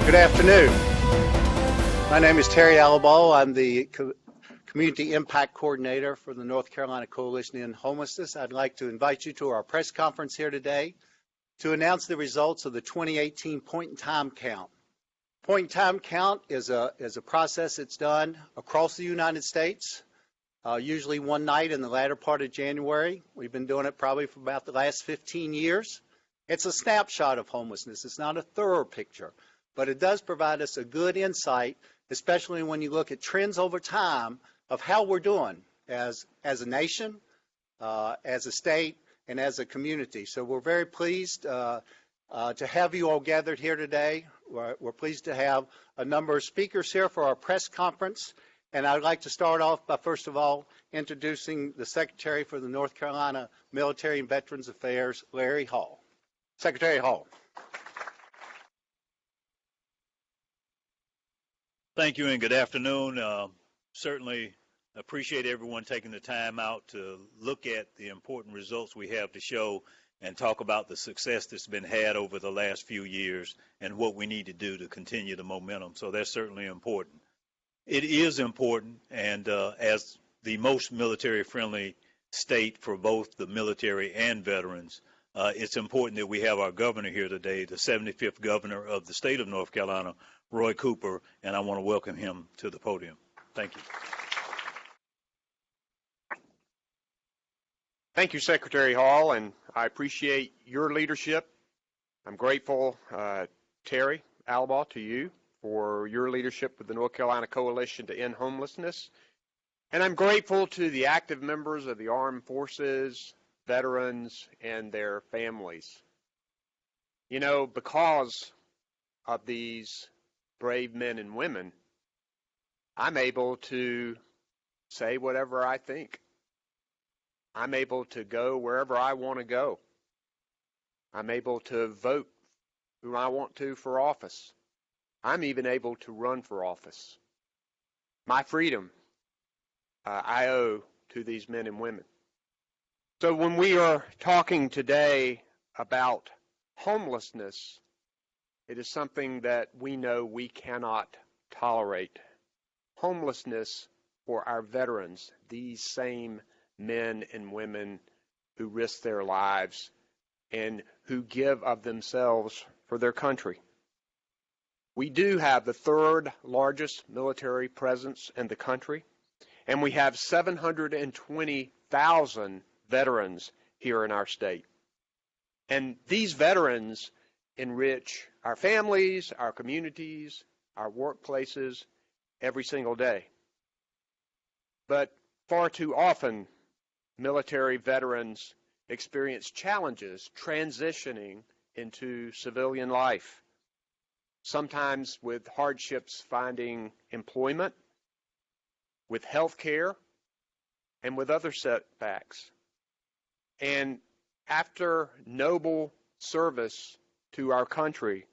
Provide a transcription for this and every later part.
Good afternoon. My name is Terry ALLEBAUGH. I'm the Community Impact Coordinator for the North Carolina Coalition to End Homelessness. I'd like to invite you to our press conference here today to announce the results of the 2018 point-in-time count. Point-in-time count is a process that's done across the United States, usually one night in the latter part of January. We've been doing it probably for about the last 15 years. It's a snapshot of homelessness. It's not a thorough picture, but it does provide us a good insight, especially when you look at trends over time of how we're doing as a nation, as a state, and as a community. So we're very pleased to have you all gathered here today. We're pleased to have a number of speakers here for our press conference. And I'd like to start off by, first of all, introducing the Secretary for the North Carolina Military and Veterans Affairs, Larry Hall. Secretary Hall. Thank you and good afternoon. Certainly appreciate everyone taking the time out to look at the important results we have to show and talk about the success that's been had over the last few years and what we need to do to continue the momentum. So that's certainly important. It is important, and as the most military-friendly state for both the military and veterans, it's important that we have our governor here today, the 75th governor of the state of North Carolina, Roy Cooper, and I want to welcome him to the podium. Thank you. Thank you, Secretary Hall, and I appreciate your leadership. I'm grateful, Terry ALLEBAUGH, to you for your leadership with the North Carolina Coalition to End Homelessness. And I'm grateful to the active members of the armed forces, veterans, and their families. You know, because of these brave men and women, I'm able to say whatever I think. I'm able to go wherever I want to go. I'm able to vote who I want to for office. I'm even able to run for office. My freedom I owe to these men and women. So when we are talking today about homelessness, it is something that we know we cannot tolerate. Homelessness for our veterans, these same men and women who risk their lives and who give of themselves for their country. We do have the third largest military presence in the country, and we have 720,000 veterans here in our state. And these veterans enrich our families, our communities, our workplaces every single day. But far too often, military veterans experience challenges transitioning into civilian life, sometimes with hardships finding employment, with health care, and with other setbacks. And after noble service to our country,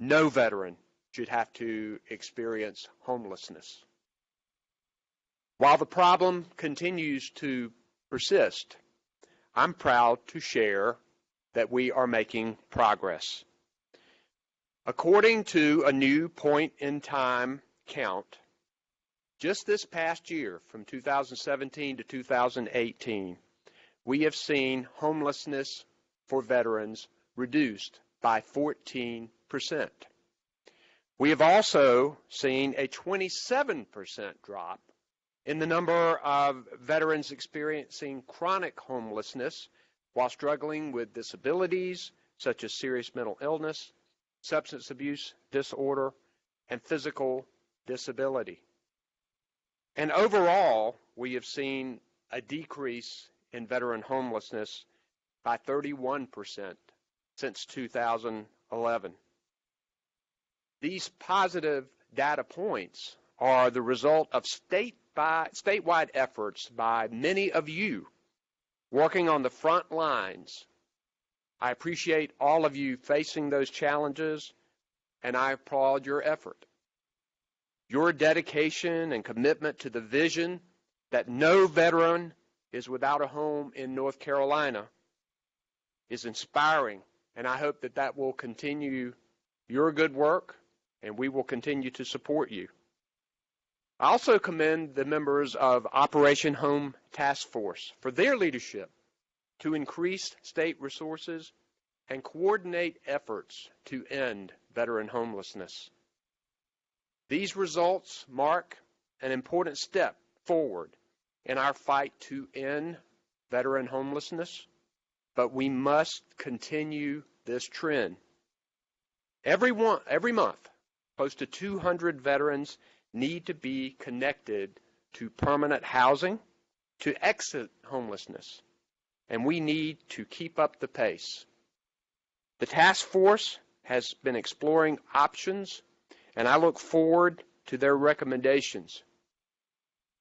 no veteran should have to experience homelessness. While the problem continues to persist, I'm proud to share that we are making progress. According to a new point-in-time count, just this past year, from 2017 to 2018, we have seen homelessness for veterans reduced by 14%. We have also seen a 27% drop in the number of veterans experiencing chronic homelessness while struggling with disabilities such as serious mental illness, substance abuse disorder, and physical disability. And overall, we have seen a decrease in veteran homelessness by 31% since 2011. These positive data points are the result of statewide efforts by many of you working on the front lines. I appreciate all of you facing those challenges, and I applaud your effort. Your dedication and commitment to the vision that no veteran is without a home in North Carolina is inspiring, and I hope that that will continue your good work and we will continue to support you. I also commend the members of Operation Home Task Force for their leadership to increase state resources and coordinate efforts to end veteran homelessness. These results mark an important step forward in our fight to end veteran homelessness, but we must continue this trend. Every month, close to 200 veterans need to be connected to permanent housing to exit homelessness, and we need to keep up the pace. The task force has been exploring options, and I look forward to their recommendations.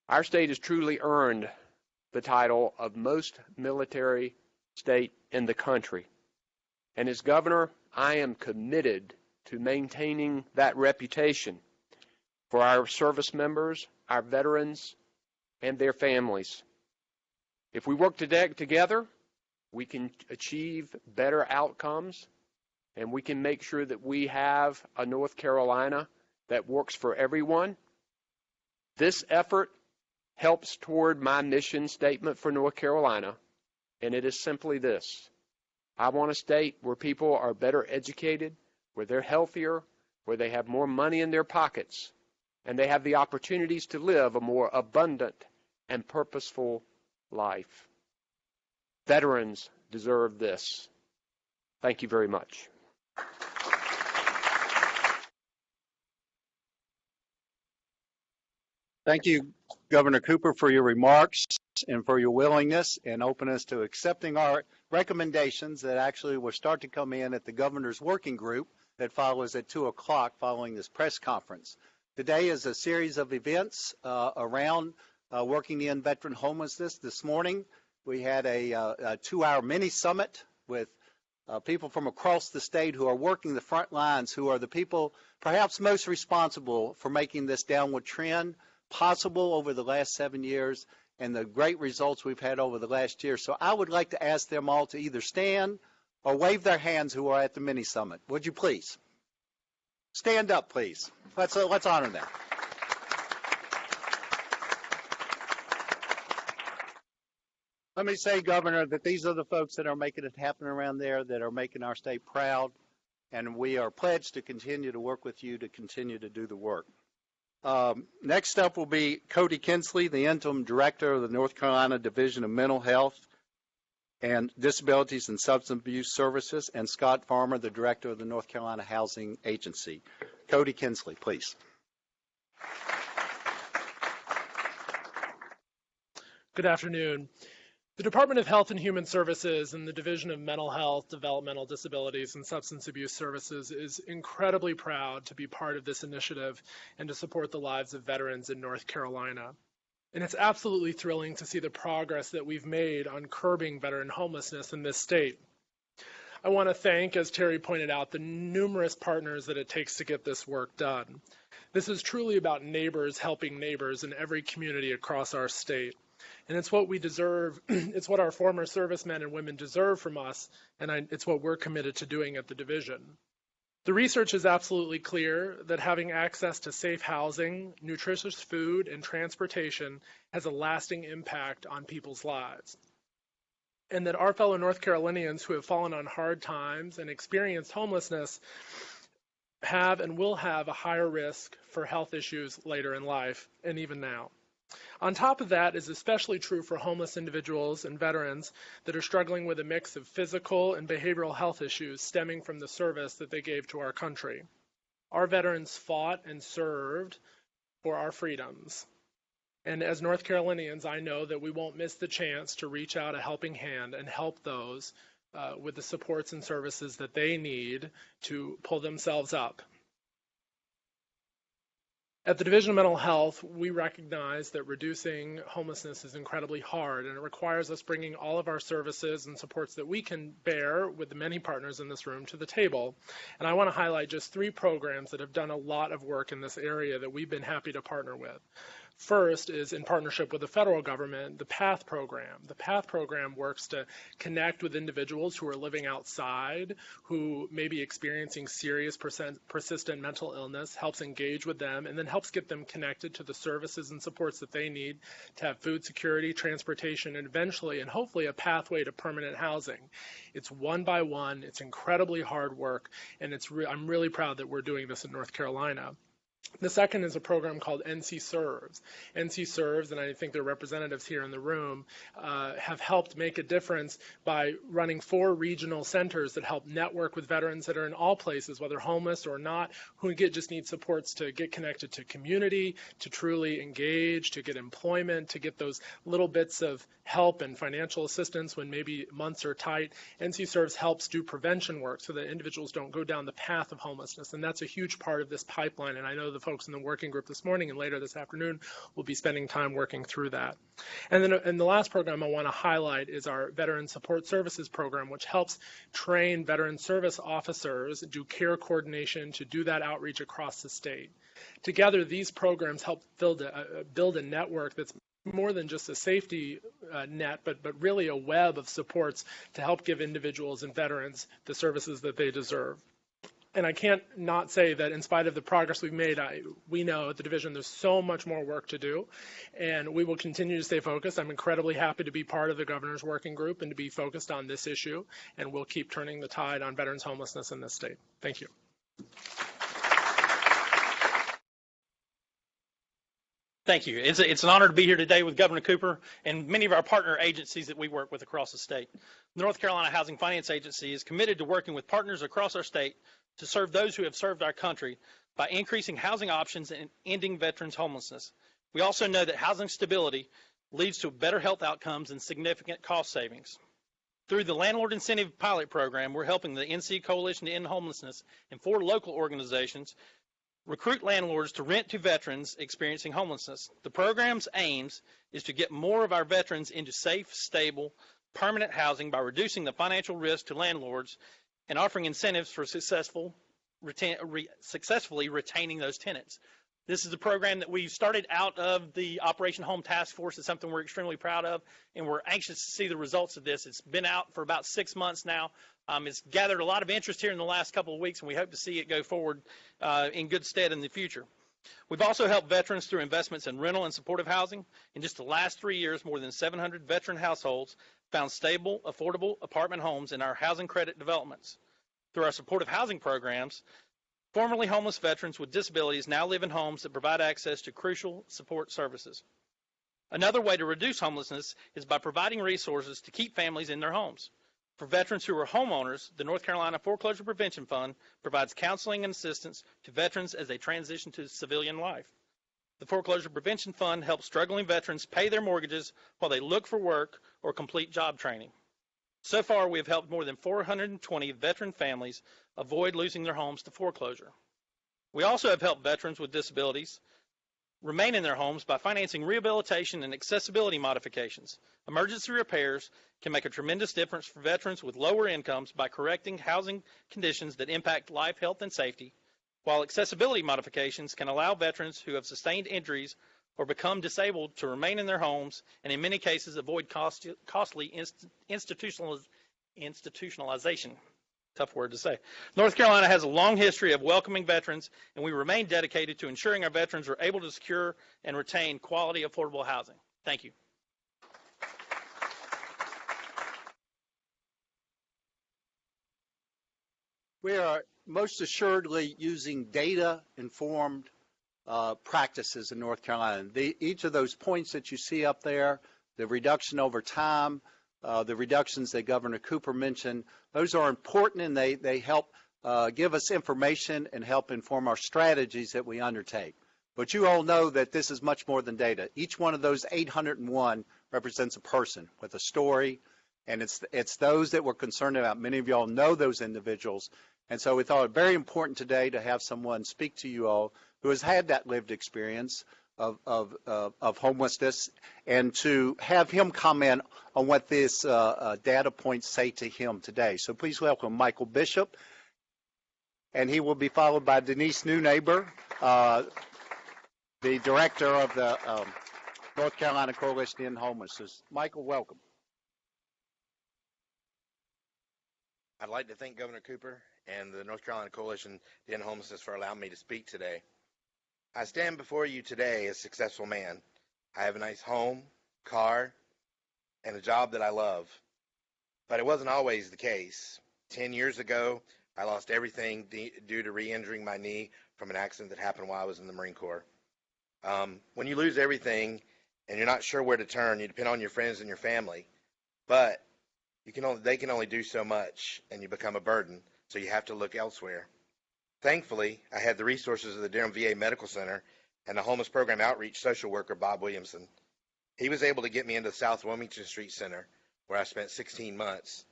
Our state has truly earned the title of most military state in the country. And as governor, I am committed to maintaining that reputation for our service members, our veterans, and their families. If we work together, we can achieve better outcomes, and we can make sure that we have a North Carolina that works for everyone. This effort helps toward my mission statement for North Carolina, and it is simply this. I want a state where people are better educated, where they're healthier, where they have more money in their pockets, and they have the opportunities to live a more abundant and purposeful life. Veterans deserve this. Thank you very much. Thank you, Governor Cooper, for your remarks and for your willingness and openness to accepting our recommendations that actually will start to come in at the governor's working group that follows at 2 o'clock following this press conference. Today is a series of events around working to end veteran homelessness. This morning we had a 2-hour mini summit with people from across the state who are working the front lines, who are the people perhaps most responsible for making this downward trend possible over the last 7 years and the great results we've had over the last year. So I would like to ask them all to either stand or wave their hands who are at the mini summit. Would you please? Stand up, please. Let's honor them. Let me say, Governor, that these are the folks that are making it happen around there, that are making our state proud, and we are pledged to continue to work with you to continue to do the work. Next up will be Cody Kinsley, the interim director of the North Carolina Division of Mental Health and Disabilities and Substance Abuse Services, and Scott Farmer, the director of the North Carolina Housing Agency. Cody Kinsley, please. Good afternoon. The Department of Health and Human Services and the Division of Mental Health, Developmental Disabilities, and Substance Abuse Services is incredibly proud to be part of this initiative and to support the lives of veterans in North Carolina. And it's absolutely thrilling to see the progress that we've made on curbing veteran homelessness in this state. I want to thank, as Terry pointed out, the numerous partners that it takes to get this work done. This is truly about neighbors helping neighbors in every community across our state. And it's what we deserve, it's what our former servicemen and women deserve from us, and it's what we're committed to doing at the division. The research is absolutely clear that having access to safe housing, nutritious food, and transportation has a lasting impact on people's lives. And that our fellow North Carolinians who have fallen on hard times and experienced homelessness have and will have a higher risk for health issues later in life, and even now. On top of that is especially true for homeless individuals and veterans that are struggling with a mix of physical and behavioral health issues stemming from the service that they gave to our country. Our veterans fought and served for our freedoms. And as North Carolinians, I know that we won't miss the chance to reach out a helping hand and help those with the supports and services that they need to pull themselves up. At the Division of Mental Health, we recognize that reducing homelessness is incredibly hard, and it requires us bringing all of our services and supports that we can bear with the many partners in this room to the table. And I want to highlight just 3 programs that have done a lot of work in this area that we've been happy to partner with. First is in partnership with the federal government, the PATH program. The PATH program works to connect with individuals who are living outside, who may be experiencing serious persistent mental illness, helps engage with them, and then helps get them connected to the services and supports that they need to have food security, transportation, and eventually and hopefully a pathway to permanent housing. It's one by one. It's incredibly hard work, and I'm really proud that we're doing this in North Carolina. The second is a program called NC Serves. NC Serves, and I think their representatives here in the room, have helped make a difference by running 4 regional centers that help network with veterans that are in all places, whether homeless or not, who just need supports to get connected to community, to truly engage, to get employment, to get those little bits of help and financial assistance when maybe months are tight. NC Serves helps do prevention work so that individuals don't go down the path of homelessness, and that's a huge part of this pipeline, and I know the folks in the working group this morning and later this afternoon will be spending time working through that. And then the last program I want to highlight is our Veteran Support Services program, which helps train veteran service officers, do care coordination, to do that outreach across the state. Together, these programs help build a network that's more than just a safety net, but really a web of supports to help give individuals and veterans the services that they deserve. And I can't not say that in spite of the progress we've made, we know at the division there's so much more work to do, and we will continue to stay focused. I'm incredibly happy to be part of the governor's working group and to be focused on this issue, and we'll keep turning the tide on veterans homelessness in this state. Thank you. Thank you. It's an honor to be here today with Governor Cooper and many of our partner agencies that we work with across the state. The North Carolina Housing Finance Agency is committed to working with partners across our state to serve those who have served our country by increasing housing options and ending veterans homelessness. We also know that housing stability leads to better health outcomes and significant cost savings. Through the Landlord Incentive Pilot Program, we're helping the NC Coalition to End Homelessness and 4 local organizations recruit landlords to rent to veterans experiencing homelessness. The program's aims is to get more of our veterans into safe, stable, permanent housing by reducing the financial risk to landlords and offering incentives for successfully retaining those tenants. This is a program that we started out of the Operation Home Task Force. It's something we're extremely proud of, and we're anxious to see the results of this. It's been out for about 6 months now. It's gathered a lot of interest here in the last couple of weeks, and we hope to see it go forward in good stead in the future. We've also helped veterans through investments in rental and supportive housing. In just the last 3 years, more than 700 veteran households found stable, affordable apartment homes in our housing credit developments. Through our supportive housing programs, formerly homeless veterans with disabilities now live in homes that provide access to crucial support services. Another way to reduce homelessness is by providing resources to keep families in their homes. For veterans who are homeowners, the North Carolina Foreclosure Prevention Fund provides counseling and assistance to veterans as they transition to civilian life. The Foreclosure Prevention Fund helps struggling veterans pay their mortgages while they look for work or complete job training. So far, we have helped more than 420 veteran families avoid losing their homes to foreclosure. We also have helped veterans with disabilities remain in their homes by financing rehabilitation and accessibility modifications. Emergency repairs can make a tremendous difference for veterans with lower incomes by correcting housing conditions that impact life, health, and safety, while accessibility modifications can allow veterans who have sustained injuries or become disabled to remain in their homes and in many cases avoid costly institutionalization. Tough word to say. North Carolina has a long history of welcoming veterans, and we remain dedicated to ensuring our veterans are able to secure and retain quality, affordable housing. Thank you. We are most assuredly using data-informed practices in North Carolina. Each of those points that you see up there, the reduction over time, the reductions that Governor Cooper mentioned, those are important, and they help give us information and help inform our strategies that we undertake. But you all know that this is much more than data. Each one of those 801 represents a person with a story, and it's those that we're concerned about. Many of you all know those individuals, and so we thought it very important today to have someone speak to you all who has had that lived experience of homelessness, and to have him comment on what this data points say to him today. So please welcome Michael Bishop, and he will be followed by Denise Newnaber. the director of the North Carolina Coalition to End Homelessness. Michael, welcome. I'd like to thank Governor Cooper and the North Carolina Coalition to End Homelessness for allowing me to speak today. I stand before you today as a successful man. I have a nice home, car, and a job that I love. But it wasn't always the case. 10 years ago, I lost everything due to re-injuring my knee from an accident that happened while I was in the Marine Corps. When you lose everything and you're not sure where to turn, you depend on your friends and your family. But they can only do so much, and you become a burden, so you have to look elsewhere. Thankfully, I had the resources of the Durham VA Medical Center and the homeless program outreach social worker, Bob Williamson. He was able to get me into the South Wilmington Street Center, where I spent 16 months.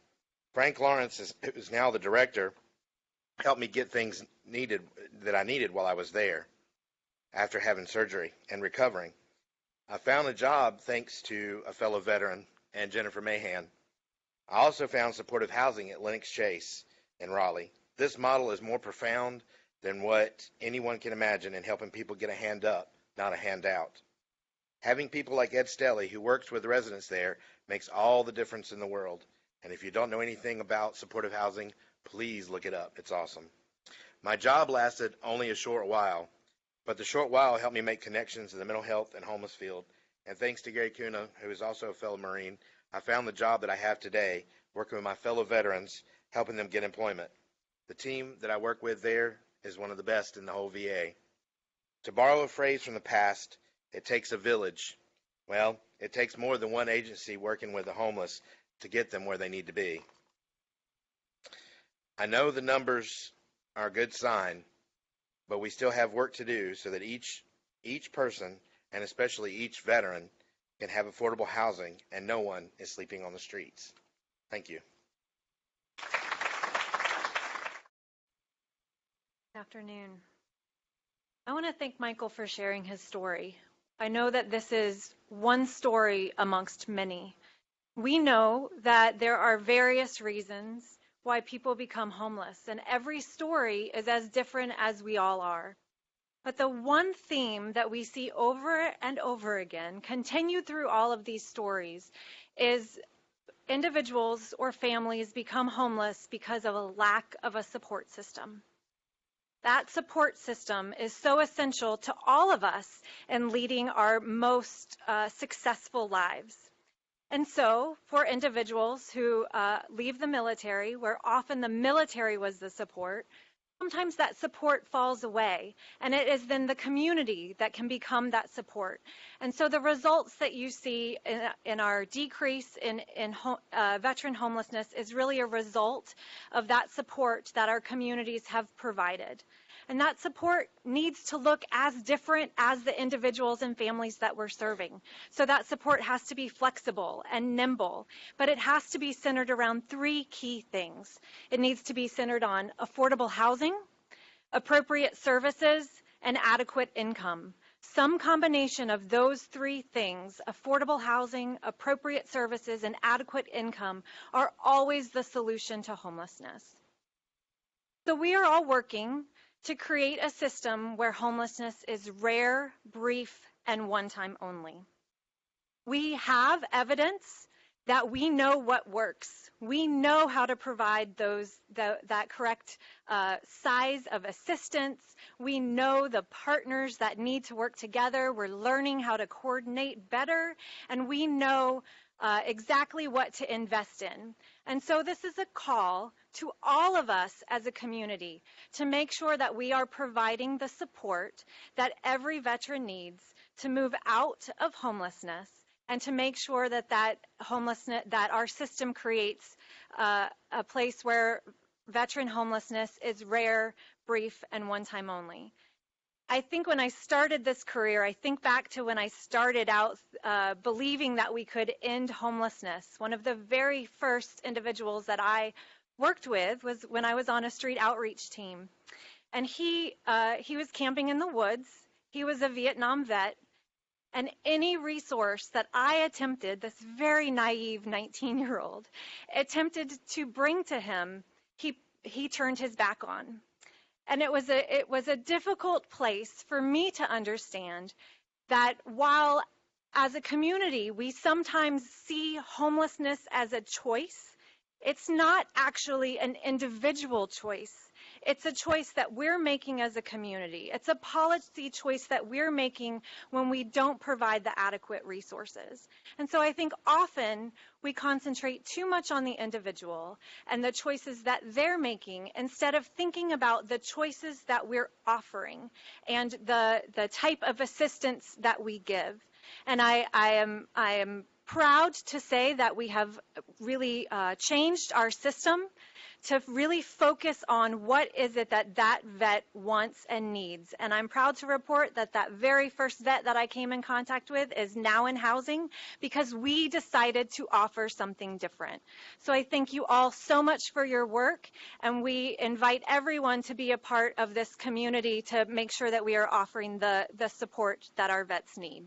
Frank Lawrence, who is now the director, helped me get things that I needed while I was there after having surgery and recovering. I found a job thanks to a fellow veteran and Jennifer Mahan. I also found supportive housing at Lenox Chase in Raleigh. This model is more profound than what anyone can imagine in helping people get a hand up, not a handout. Having people like Ed Stelly, who works with residents there, makes all the difference in the world. And if you don't know anything about supportive housing, please look it up. It's awesome. My job lasted only a short while, but the short while helped me make connections in the mental health and homeless field. And thanks to Gary Kuna, who is also a fellow Marine, I found the job that I have today, working with my fellow veterans, helping them get employment. The team that I work with there is one of the best in the whole VA. To borrow a phrase from the past, it takes a village. Well, it takes more than one agency working with the homeless to get them where they need to be. I know the numbers are a good sign, but we still have work to do so that each person, and especially each veteran, can have affordable housing and no one is sleeping on the streets. Thank you. Good afternoon. I want to thank Michael for sharing his story. I know that this is one story amongst many. We know that there are various reasons why people become homeless, and every story is as different as we all are. But the one theme that we see over and over again, continue through all of these stories, is individuals or families become homeless because of a lack of a support system. That support system is so essential to all of us in leading our most successful lives. And so for individuals who leave the military, where often the military was the support, sometimes that support falls away, and it is then the community that can become that support. And so the results that you see in our decrease in veteran homelessness is really a result of that support that our communities have provided. And that support needs to look as different as the individuals and families that we're serving. So that support has to be flexible and nimble, but it has to be centered around three key things. It needs to be centered on affordable housing, appropriate services, and adequate income. Some combination of those three things, affordable housing, appropriate services, and adequate income, are always the solution to homelessness. So we are all working to create a system where homelessness is rare, brief, and one-time only. We have evidence that we know what works. We know how to provide that correct size of assistance. We know the partners that need to work together. We're learning how to coordinate better, and we know exactly what to invest in. And so this is a call to all of us as a community to make sure that we are providing the support that every veteran needs to move out of homelessness, and to make sure that that our system creates a place where veteran homelessness is rare, brief, and one time only. I think when I started this career, I think back to when I started out believing that we could end homelessness. One of the very first individuals that I worked with was when I was on a street outreach team. And he was camping in the woods. He was a Vietnam vet. And any resource that I attempted, this very naive 19-year-old, attempted to bring to him, he turned his back on. And it was a difficult place for me to understand that while as a community we sometimes see homelessness as a choice, it's not actually an individual choice. It's a choice that we're making as a community. It's a policy choice that we're making when we don't provide the adequate resources. And so I think often we concentrate too much on the individual and the choices that they're making instead of thinking about the choices that we're offering and the type of assistance that we give. And I am proud to say that we have really changed our system to really focus on what is it that vet wants and needs. And I'm proud to report that that very first vet that I came in contact with is now in housing because we decided to offer something different. So I thank you all so much for your work, and we invite everyone to be a part of this community to make sure that we are offering the support that our vets need.